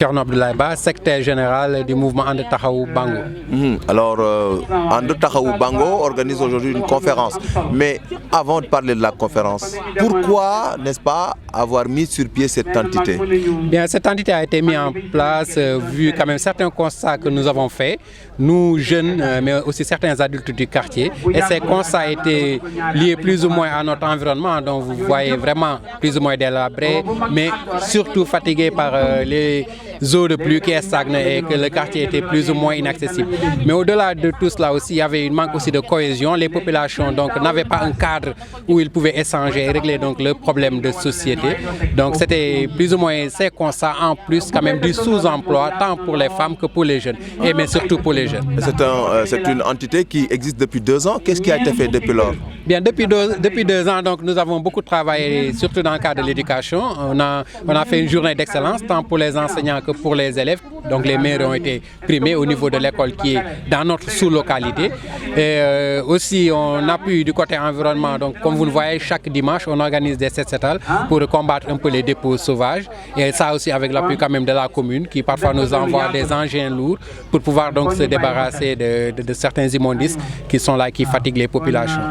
Thierno Abdoulaye Ba, secrétaire général du mouvement And Taxawu Bango. Alors, And Taxawu Bango organise aujourd'hui une conférence. Mais avant de parler de la conférence, pourquoi, n'est-ce pas, avoir mis sur pied cette entité? Bien, cette entité a été mise en place vu quand même certains constats que nous avons faits, nous jeunes, mais aussi certains adultes du quartier. Et ces constats étaient liés plus ou moins à notre environnement, dont vous voyez vraiment plus ou moins délabré, mais surtout fatigué par les eaux de pluie qui stagnaient et que le quartier était plus ou moins inaccessible. Mais au-delà de tout cela aussi, il y avait un manque aussi de cohésion. Les populations donc n'avaient pas un cadre où ils pouvaient échanger et régler donc le problème de société. Donc c'était plus ou moins ces constats en plus quand même du sous-emploi tant pour les femmes que pour les jeunes, et mais surtout pour les jeunes. C'est une entité qui existe depuis 2 ans. Qu'est-ce qui a été fait depuis lors? Bien, depuis 2 ans, donc, nous avons beaucoup travaillé, surtout dans le cadre de l'éducation. On a fait une journée d'excellence, tant pour les enseignants que pour les élèves. Donc les meilleurs ont été primés au niveau de l'école qui est dans notre sous-localité. Et aussi, on appuie du côté environnement. Donc, comme vous le voyez, chaque dimanche, on organise des set-setals pour combattre un peu les dépôts sauvages. Et ça aussi avec l'appui quand même de la commune qui parfois nous envoie des engins lourds pour pouvoir donc se débarrasser de certains immondices qui sont là, qui fatiguent les populations.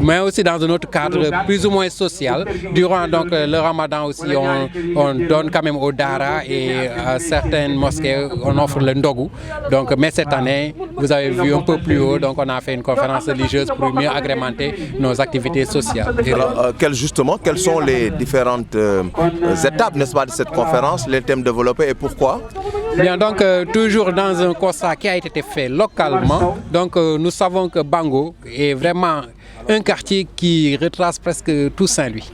Mais aussi dans un autre cadre plus ou moins social. Durant donc, le ramadan aussi, on donne quand même au Dara et à certaines mosquées, on offre le ndogu. Donc, mais cette année, vous avez vu un peu plus haut, donc on a fait une conférence religieuse pour mieux agrémenter nos activités sociales. Alors, quelles sont les différentes étapes, n'est-ce pas, de cette conférence, les thèmes développés et pourquoi? Bien, donc toujours dans un constat qui a été fait localement, donc nous savons que Bango est vraiment un quartier qui retrace presque tout Saint-Louis.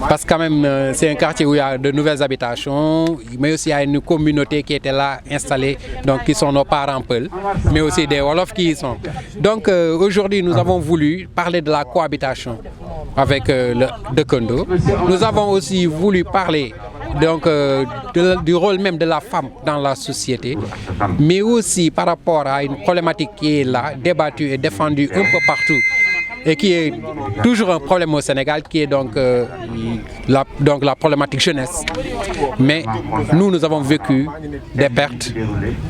Parce que quand même, c'est un quartier où il y a de nouvelles habitations, mais aussi il y a une communauté qui était là installée, donc qui sont nos parents Peul, mais aussi des Wolofs qui y sont. Donc aujourd'hui, nous avons voulu parler de la cohabitation avec de Kondo. Nous avons aussi voulu parler donc, du rôle même de la femme dans la société, mais aussi par rapport à une problématique qui est là, débattue et défendue un peu partout, et qui est toujours un problème au Sénégal, qui est donc, la problématique jeunesse. Mais nous avons vécu des pertes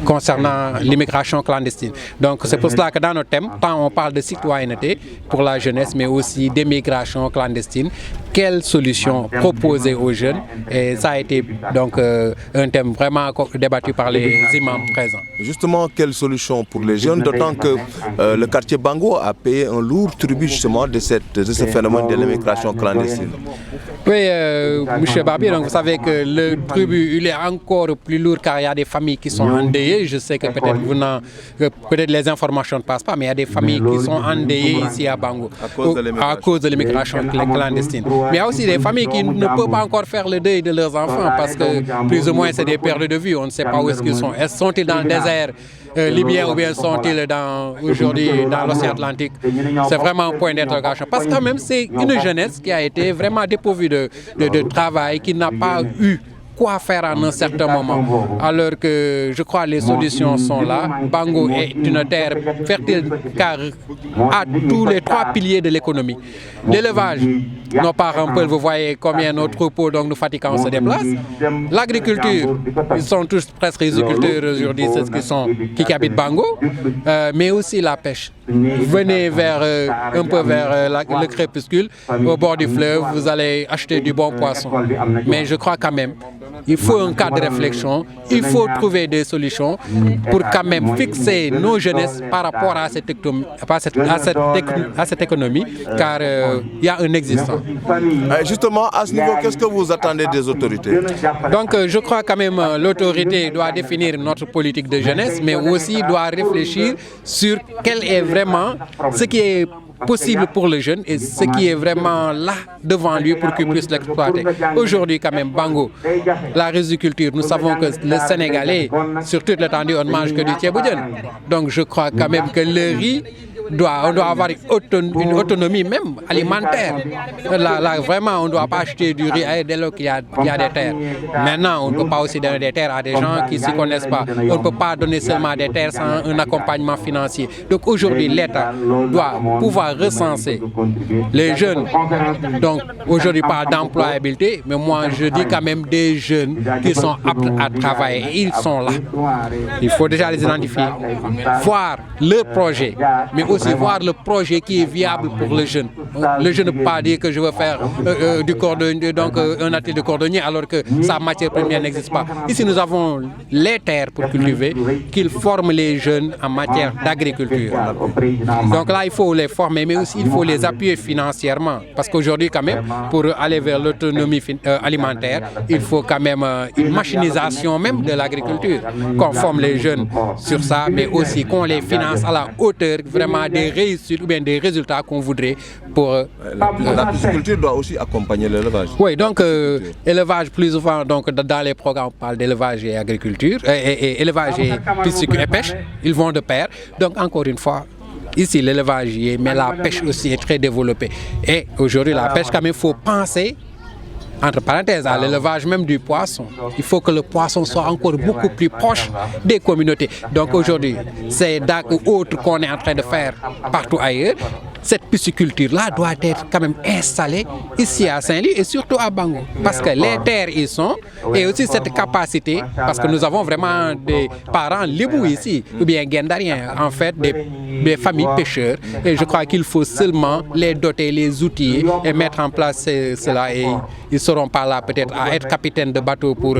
concernant l'immigration clandestine. Donc c'est pour cela que dans notre thème, tant on parle de citoyenneté pour la jeunesse, mais aussi d'immigration clandestine, quelles solutions proposer aux jeunes? Et ça a été donc un thème vraiment débattu par les imams présents. Justement, quelles solutions pour les jeunes, d'autant que le quartier Bango a payé un lourd tribut justement de ce phénomène de l'immigration clandestine. Oui, M. Barbier, donc vous savez que le tribut il est encore plus lourd car il y a des familles qui sont endeuillées. Je sais que peut-être les informations ne passent pas, mais il y a des familles qui sont endeuillées ici à Bango à cause de l'immigration clandestine. Mais il y a aussi des familles qui ne peuvent pas encore faire le deuil de leurs enfants parce que plus ou moins c'est des pertes de vue. On ne sait pas où est-ce qu'ils sont. Sont-ils dans le désert libyen ou bien sont-ils aujourd'hui dans l'océan Atlantique? C'est vraiment un point d'interrogation. Parce que quand même, c'est une jeunesse qui a été vraiment dépourvue de travail, qui n'a pas eu quoi faire en un certain moment. Alors que je crois que les solutions sont là. Bango est une terre fertile car a tous les 3 piliers de l'économie. L'élevage, nos parents peuvent, vous voyez combien nos troupeaux donc nous fatiguent quand on se déplace. L'agriculture, ils sont tous presque agriculteurs aujourd'hui, c'est ce qui habitent Bango, mais aussi la pêche. Venez un peu vers le crépuscule, au bord du fleuve, vous allez acheter du bon poisson. Mais je crois quand même, il faut un cadre de réflexion, il faut trouver des solutions pour quand même fixer nos jeunesses par rapport à cette économie, car il y a un existant. Justement, à ce niveau, qu'est-ce que vous attendez des autorités? Donc je crois quand même l'autorité doit définir notre politique de jeunesse, mais aussi doit réfléchir sur quel est vraiment ce qui est possible pour le jeune et ce qui est vraiment là devant lui pour qu'il puisse l'exploiter. Aujourd'hui quand même, Bango, la riziculture, nous savons que le Sénégalais, sur toute l'étendue, on ne mange que du thieboudienne. Donc je crois quand même que le riz on doit avoir une autonomie même alimentaire. Là, vraiment, on ne doit pas acheter du riz dès lors qu'il y a des terres. Maintenant, on ne peut pas aussi donner des terres à des gens qui ne s'y connaissent pas. On ne peut pas donner seulement des terres sans un accompagnement financier. Donc aujourd'hui, l'État doit pouvoir recenser les jeunes. Donc aujourd'hui, pas d'employabilité, mais moi je dis quand même des jeunes qui sont aptes à travailler. Ils sont là. Il faut déjà les identifier, voir leur projet, mais aussi voir le projet qui est viable pour le jeune. Le jeune ne peut pas dire que je veux faire du cordonnier, donc un atelier de cordonnier alors que sa matière première n'existe pas. Ici, nous avons les terres pour cultiver, qu'ils forment les jeunes en matière d'agriculture. Donc là, il faut les former, mais aussi il faut les appuyer financièrement. Parce qu'aujourd'hui, quand même, pour aller vers l'autonomie alimentaire, il faut quand même une machinisation même de l'agriculture. Qu'on forme les jeunes sur ça, mais aussi qu'on les finance à la hauteur vraiment des réussites ou bien des résultats qu'on voudrait pour... La pisciculture doit aussi accompagner l'élevage. Oui, donc élevage plus souvent, donc dans les programmes on parle d'élevage et agriculture, et élevage et pisciculture et pêche, ils vont de pair. Donc encore une fois, ici l'élevage y est, mais la pêche aussi est très développée. Et aujourd'hui la pêche, quand même, il faut penser, entre parenthèses, à l'élevage même du poisson. Il faut que le poisson soit encore beaucoup plus proche des communautés. Donc aujourd'hui, c'est DAC ou autre qu'on est en train de faire partout ailleurs. Cette pisciculture-là doit être quand même installée ici à Saint-Louis et surtout à Bango. Parce que les terres y sont et aussi cette capacité, parce que nous avons vraiment des parents lébous ici, ou bien guendariens, en fait, des familles pêcheurs. Et je crois qu'il faut seulement les doter, les outiller et mettre en place cela. Et ils seront pas là peut-être à être capitaines de bateau pour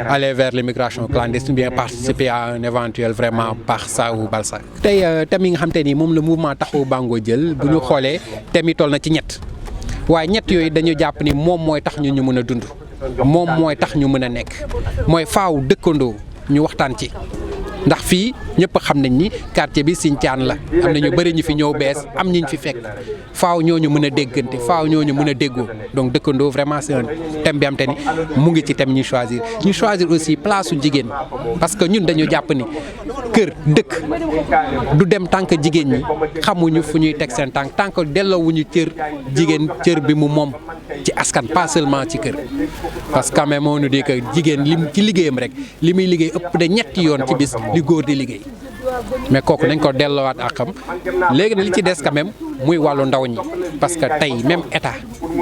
aller vers l'immigration clandestine, ou bien participer à un éventuel vraiment Barça ou Balsa. Tey thème yi nga xam te ni moom le mouvement Taxawu Bango jël bu ñu xoolee thème yi toll na ci ñett waaye ñett yooyu dañu jàpp ni moom mooy tax ñu mën a dund moom mooy tax ñu mën a nekk mooy faaw dëkkandoo ñu waxtaan ci. ndax fii ñëpp xam nañ ni quartier bi Sinthiane la am na ñu bëri ñu fi ñëw bees am ñu fi fekk faaw ñooñu mën a déggante faaw ñooñu mën a déggoo donc dëkkandoo vraiment c'est un thème bi am te ni mu ngi ci thème ñu choisir aussi place su jigéen parce que ñun dañu jàpp ni kër dëkk du dem tant que jigéen ñi xamuñu fu ñuy teg seen tànk tant que delloowuñu cër jigéen cër bi mu moom ci askan pas seulement ci kër parce que quand même on nous dit que jigéen lim ci liggéeyam rek li muy liggéey ëpp de ñetti yoon ci bis li góor di liggéey mais kooku nañ ko delloowaat ak xam léegi na li ci des quand même muy wàllu ndaw ñi parce que tey même état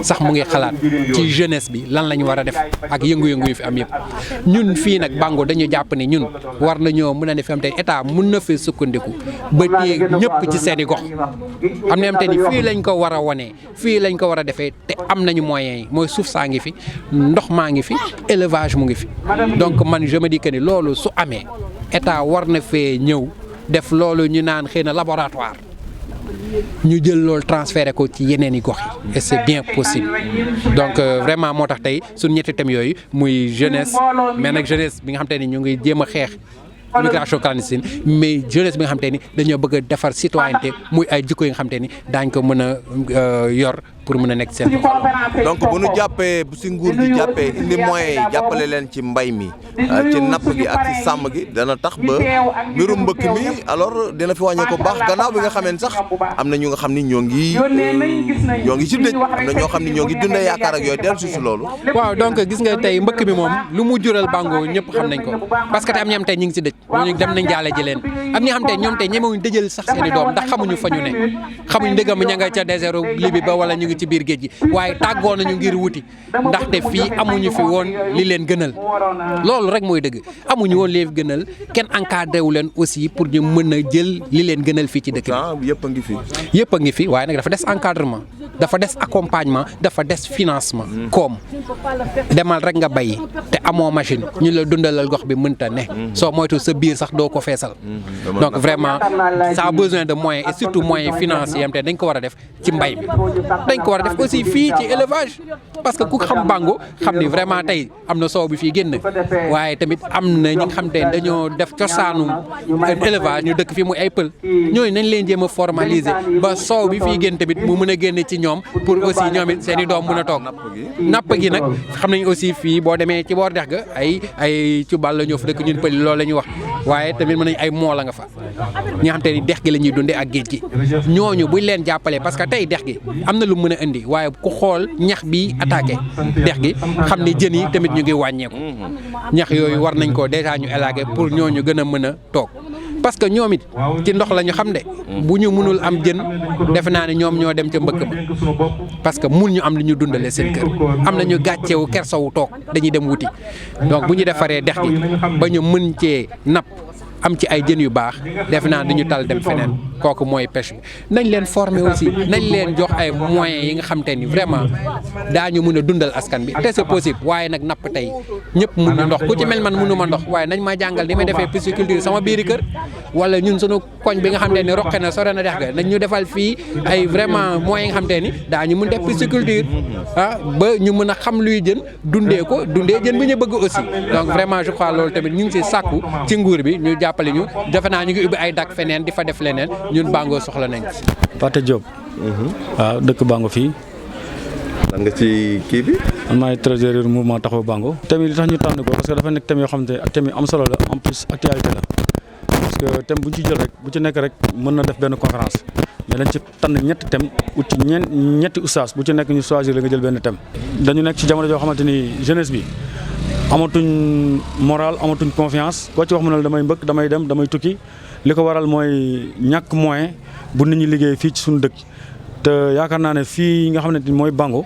sax mu ngi xalaat ci jeunesse bi lan la ñu war a def ak yëngu-yëngu yu fi am yëpp ñun fii nag Bango dañu jàpp ni ñun war nañoo mën a ne fi am tey état mun na fee sukkandiku ba téye ñëpp ci seen i gox am na am te ni fii lañ ko war a wanee fii lañ ko war a defee te am nañu moyens yi mooy suuf saa ngi fi ndox maa ngi fi élevage mu ngi fi donc man je me dis que ni loolu su amee état war na fee ñëw def loolu ñu naan xëy na laboratoire ñu jël loolu transféré ko ci yeneen i gox yi et c'est bien possible donc vraiment moo tax tey suñu ñetti thèmes yooyu muy jeunesse mais nag jeunesse bi nga xam te ni ñu ngi jéem a xeex immigration clandestine mais jeunesse bi nga xam te ni dañoo bëgg a defar citoyenneté muy ay jikko yi nga xam te ni daañ ko mën a yor pour mën a nekk seen donc bu ñu jàppee bu si nguur gi jàppee indi moyens yi jàppale leen ci mbay mi ci napp gi ak ci sàmm gi dana tax ba mbirum mbëkk mi alors dina fi wàññee ko baax gannaaw bi nga xamee sax am na ñu nga xam ni ñoo ngi ci dëj am na ñoo xam ni ñoo ngi dundee yaakaar ak yooyu dellu si loolu. waaw donc gis nga tey mbëkk mi moom lu mu jural Bango ñëpp xam nañ ko parce que tey am ñi am tey ñu ngi si dëj ñooñu dem nañ jaale ji leen am ñi xam tey ñoom tey ñemewuñ dëjël sax seen i doom ndax xamuñu fa ñu ne xamuñ ndëgam ña nga ca désert Libye ba wala ñu ngi ci biir géej gi waaye tàggoo nañu ngir wuti ndaxte fii amuñu fi woon li leen gënal loolu rek mooy dëgg amuñu woon li leen gënal kenn encadré wu leen aussi pour ñu mën a jël li leen gënal fii ci dëkk bi. yëpp a ngi fi. yëpp a ngi fi waaye nag dafa des encadrement dafa des accompagnement dafa des financement. koom demal rek nga bay te amoo machine ñu la dundalal gox bi mënta ne. soo moytu sa biir sax doo ko feesal. donc vraiment ça a besoin de moyens et surtout moyens financiers am te dañ ko war a def ci mbay mi dañ ko war a def aussi fii ci élevage parce que ku xam Bango xam ni vraiment tey am na soow bi fii génn waaye tamit am na ñi nga xam te dañoo def cosaanu élevage ñu dëkk fii muy ay pël ñooñu nañ leen jéem a formaliser ba soow bi fii génn tamit mu mën a génne ci ñoom ñoom pour aussi ñoom it seen i doom mën a toog napp gi nag xam nañ aussi fii boo demee ci boor dex ga ay ci bal la ñoo fa dëkk ñun pëli loolu la ñuy wax waaye tamit mën nañ ay moo la nga fa ñi nga xam te ni dex gi la ñuy dundee ak géej gi ñooñu buñ leen jàppalee parce que tey dex gi am na lu mën a indi waaye ku xool ñax bi attaqué dex gi xam ni jën yi tamit ñu ngi wàññeeku ñax yooyu war nañ ko déjà ñu élaguer pour ñooñu gën a mën a toog parce que ñoom it ci ndox la ñu xam de bu ñu mënul am jën defe naa ne ñoom ñoo dem ca mbëkk ma parce que mun ñu am lu ñu dundalee seen kër am nañu gàccewu kersawu toog dañuy dem wuti donc bu ñu defaree dex gi ba ñu mën cee napp am ci ay jën yu baax defe naa duñu tal dem feneen kooku mooy pêche bi nañ leen former aussi nañ leen jox ay moyens yi nga xam te ni vraiment daañu mën a dundal askan bi te c'est possible waaye nag napp tey ñëpp mun na ndox ku ci mel man mënuma ndox waaye nañ ma jàngal ni may defee pisciculture sama biiri kër wala ñun sunu koñ bi nga xam te ni roqe na sore na dex ga nañ ñu defal fii ay vraiment moyens yi nga xam te ni daañu mën def pisciculture ba ñu mën a xam luy jën dundee ko dundee jën bi ñu bëgg aussi donc vraiment je crois loolu tamit ñu ngi si sàkku ci nguur bi ñu jàppale ñu defe naa ñu ngi ubbi ay dak feneen di fa def leneen ñun Bango soxla nañ ci. Pathé Diop. waaw dëkk Bango fii. lan nga ci kii bi. man maay trésorier mouvement taxawu Bango. thème yi li tax ñu tànn ko parce que dafa nekk thème yoo xamante ne thème yi am solo la en plus actualité la parce que thème bu ñu ci jël rek bu ci nekk rek mën na def benn conférence mais dañ ci tànn ñetti thème ut ci ñetti oustaz bu ci nekk ñu choisir la nga jël benn thème. dañu nekk ci jamono joo xamante ni jeunesse bi amatuñ moral amatuñ confiance koo ci wax mu ne damay mbëkk damay dem damay tukki. li ko waral mooy ñàkk moyen bu nit ñi liggéey fii ci suñu dëkk te yaakaar naa ne fii nga xam ne mooy Bango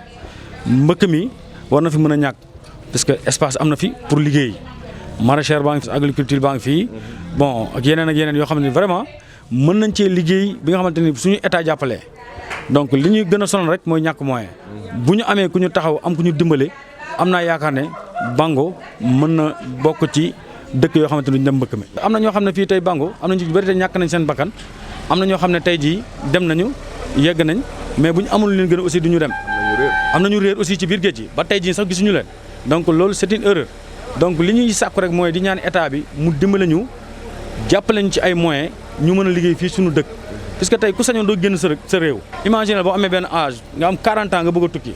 mbëkk mi war na fi mën a ñàkk parce que espace am na fi pour liggéey maraîchère baa ngi fi agriculture baa ngi fii bon ak yeneen yoo xam ne vraiment mën nañ cee liggéey bi nga xamante ni suñu état jàppalee donc li ñuy gën a sonal rek mooy ñàkk moyen bu ñu amee ku ñu taxaw am ku ñu dimbale am naa yaakaar ne Bango mën na bokk ci dëkk yoo xamante ni duñ dem mbëkk mi. am na ñoo xam ne fii tey Bango am na ñu bëri te ñàkk nañ seen bakkan am na ñoo xam ne tey jii dem nañu yegg nañ mais bu ñu amul leen gën a aussi du ñu dem. am nañu réer aussi ci biir géej gi ba tey jii sax gisuñu leen donc loolu c'est une erreur donc li ñuy sàkku rek mooy di ñaan état bi mu dimbale ñu jàppale ñu ci ay moyens ñu mën a liggéey fii suñu dëkk puisque tey ku sañoon doo génn sa réew. imagine boo amee benn âge nga am 40 ans nga bëgg a tukki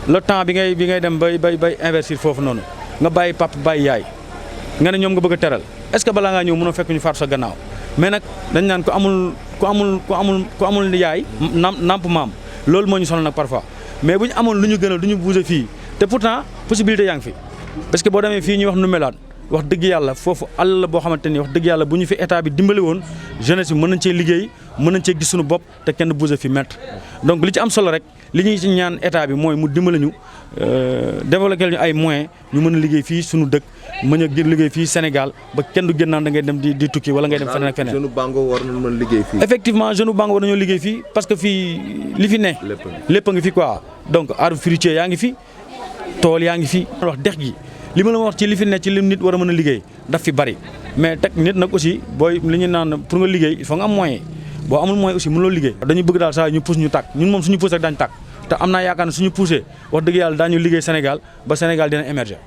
le temps bi ngay dem bay investir foofu noonu nga bàyyi papa bàyyi yaay. nga ne ñoom nga bëgg a teral est-ce que balaa ngaa ñëw mën a fekk ñu faatu sa gannaaw mais nag dañ naan ku amul yaay namp maam loolu moo ñu sonal nag parfois mais bu ñu amoon lu ñu gënal du ñu bouger fii te pourtant possibilité yaa ngi fi parce que boo demee fii ñuy wax nu melaat wax dëgg yàlla foofu àll la boo xamante ni wax dëgg yàlla bu ñu fi état bi dimbali woon jeunesse bi mën nañ cee liggéey mën nañ cee gis suñu bopp te kenn bouger fi mètre donc li ci am solo rek li ñuy ci ñaan état bi mooy mu dimbali ñu développer ñu ay moyens ñu mën a liggéey fii suñu dëkk mën a liggéey fii Sénégal ba kenn du génnaan da ngay dem di tukki wala ngay dem feneen ak feneen. jeune Bango war nañu mën liggéey fii. effectivement jeune Bango war nañoo liggéey fii parce que fii li fi ne. lépp a ngi fi quoi donc arbre fruitier yaa ngi fi tool yaa ngi fi. wax dex gi li ma la wax ci li fi ne ci lim nit war a mën a liggéey daf fi bari mais teg nit nag aussi booy li ñu naan pour nga liggéey il faut nga am moyen boo amul moyen aussi mënuloo liggéey. dañu bëgg daal saa ñu pousse ñu tàkk ñun moom suñu pousse rek daañu tàkk te am naa yaakaar ne suñu poussé wax dëgg yàlla daañu liggéey Sénégal ba Sénégal dina émerger.